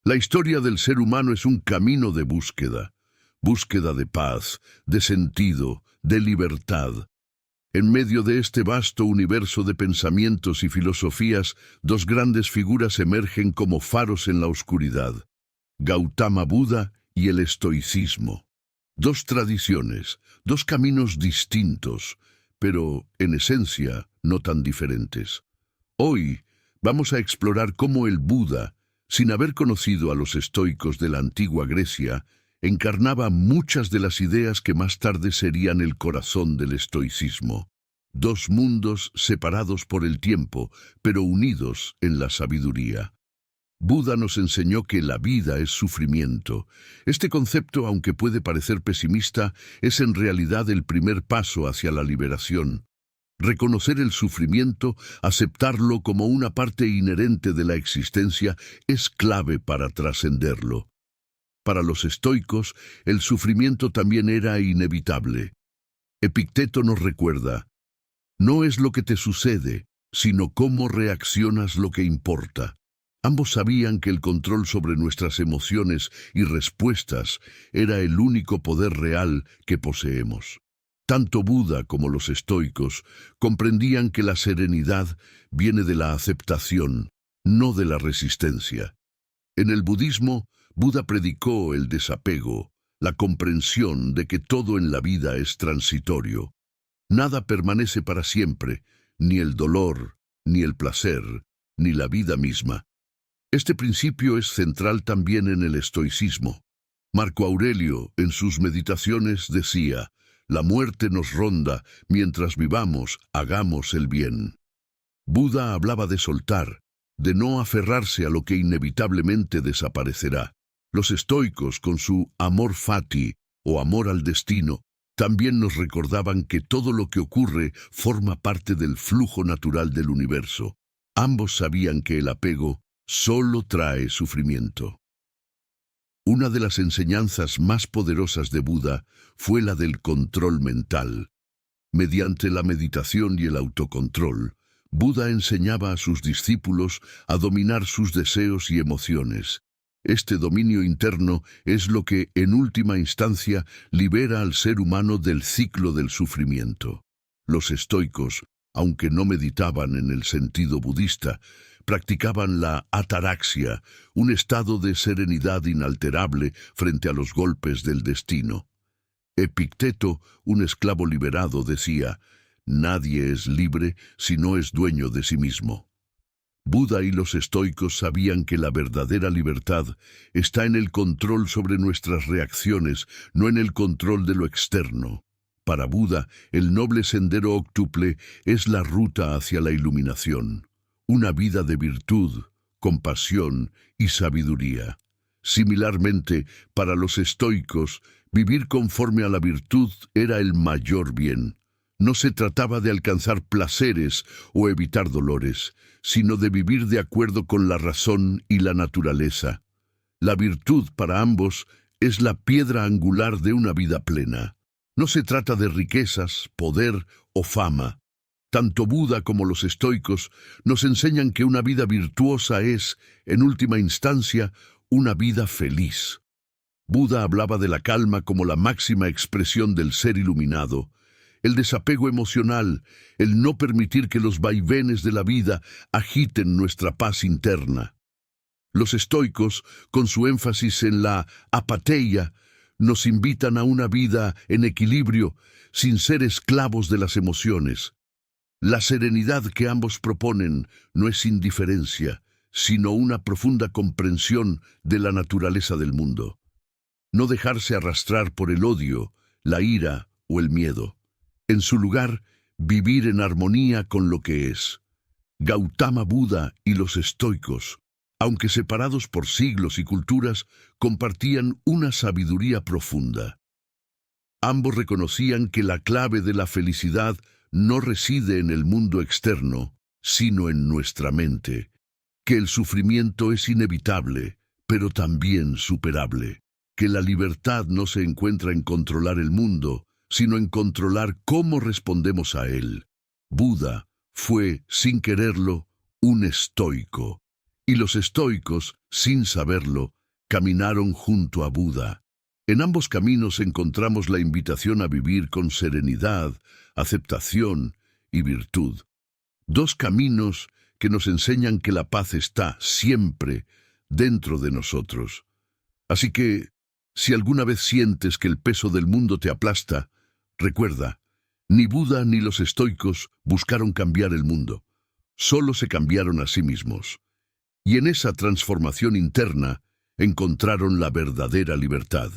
La historia del ser humano es un camino de búsqueda, búsqueda de paz, de sentido, de libertad. En medio de este vasto universo de pensamientos y filosofías, dos grandes figuras emergen como faros en la oscuridad: Gautama Buda y el estoicismo. Dos tradiciones, dos caminos distintos, pero en esencia no tan diferentes. Hoy vamos a explorar cómo el Buda, sin haber conocido a los estoicos de la antigua Grecia, encarnaba muchas de las ideas que más tarde serían el corazón del estoicismo. Dos mundos separados por el tiempo, pero unidos en la sabiduría. Buda nos enseñó que la vida es sufrimiento. Este concepto, aunque puede parecer pesimista, es en realidad el primer paso hacia la liberación. Reconocer el sufrimiento, aceptarlo como una parte inherente de la existencia, es clave para trascenderlo. Para los estoicos, el sufrimiento también era inevitable. Epicteto nos recuerda: no es lo que te sucede, sino cómo reaccionas lo que importa. Ambos sabían que el control sobre nuestras emociones y respuestas era el único poder real que poseemos. Tanto Buda como los estoicos comprendían que la serenidad viene de la aceptación, no de la resistencia. En el budismo, Buda predicó el desapego, la comprensión de que todo en la vida es transitorio. Nada permanece para siempre, ni el dolor, ni el placer, ni la vida misma. Este principio es central también en el estoicismo. Marco Aurelio, en sus meditaciones, decía: la muerte nos ronda, mientras vivamos, hagamos el bien. Buda hablaba de soltar, de no aferrarse a lo que inevitablemente desaparecerá. Los estoicos, con su amor fati, o amor al destino, también nos recordaban que todo lo que ocurre forma parte del flujo natural del universo. Ambos sabían que el apego solo trae sufrimiento. Una de las enseñanzas más poderosas de Buda fue la del control mental. Mediante la meditación y el autocontrol, Buda enseñaba a sus discípulos a dominar sus deseos y emociones. Este dominio interno es lo que, en última instancia, libera al ser humano del ciclo del sufrimiento. Los estoicos, aunque no meditaban en el sentido budista, practicaban la ataraxia, un estado de serenidad inalterable frente a los golpes del destino. Epicteto, un esclavo liberado, decía: nadie es libre si no es dueño de sí mismo. Buda y los estoicos sabían que la verdadera libertad está en el control sobre nuestras reacciones, no en el control de lo externo. Para Buda, el noble sendero óctuple es la ruta hacia la iluminación. Una vida de virtud, compasión y sabiduría. Similarmente, para los estoicos, vivir conforme a la virtud era el mayor bien. No se trataba de alcanzar placeres o evitar dolores, sino de vivir de acuerdo con la razón y la naturaleza. La virtud para ambos es la piedra angular de una vida plena. No se trata de riquezas, poder o fama. Tanto Buda como los estoicos nos enseñan que una vida virtuosa es, en última instancia, una vida feliz. Buda hablaba de la calma como la máxima expresión del ser iluminado, el desapego emocional, el no permitir que los vaivenes de la vida agiten nuestra paz interna. Los estoicos, con su énfasis en la apatheia, nos invitan a una vida en equilibrio, sin ser esclavos de las emociones. La serenidad que ambos proponen no es indiferencia, sino una profunda comprensión de la naturaleza del mundo. No dejarse arrastrar por el odio, la ira o el miedo. En su lugar, vivir en armonía con lo que es. Gautama Buda y los estoicos, aunque separados por siglos y culturas, compartían una sabiduría profunda. Ambos reconocían que la clave de la felicidad no reside en el mundo externo, sino en nuestra mente, que el sufrimiento es inevitable, pero también superable, que la libertad no se encuentra en controlar el mundo, sino en controlar cómo respondemos a él. Buda fue, sin quererlo, un estoico, Y los estoicos, sin saberlo, caminaron junto a Buda. En ambos caminos encontramos la invitación a vivir con serenidad, aceptación y virtud. Dos caminos que nos enseñan que la paz está siempre dentro de nosotros. Así que, si alguna vez sientes que el peso del mundo te aplasta, recuerda, ni Buda ni los estoicos buscaron cambiar el mundo, solo se cambiaron a sí mismos. Y en esa transformación interna encontraron la verdadera libertad.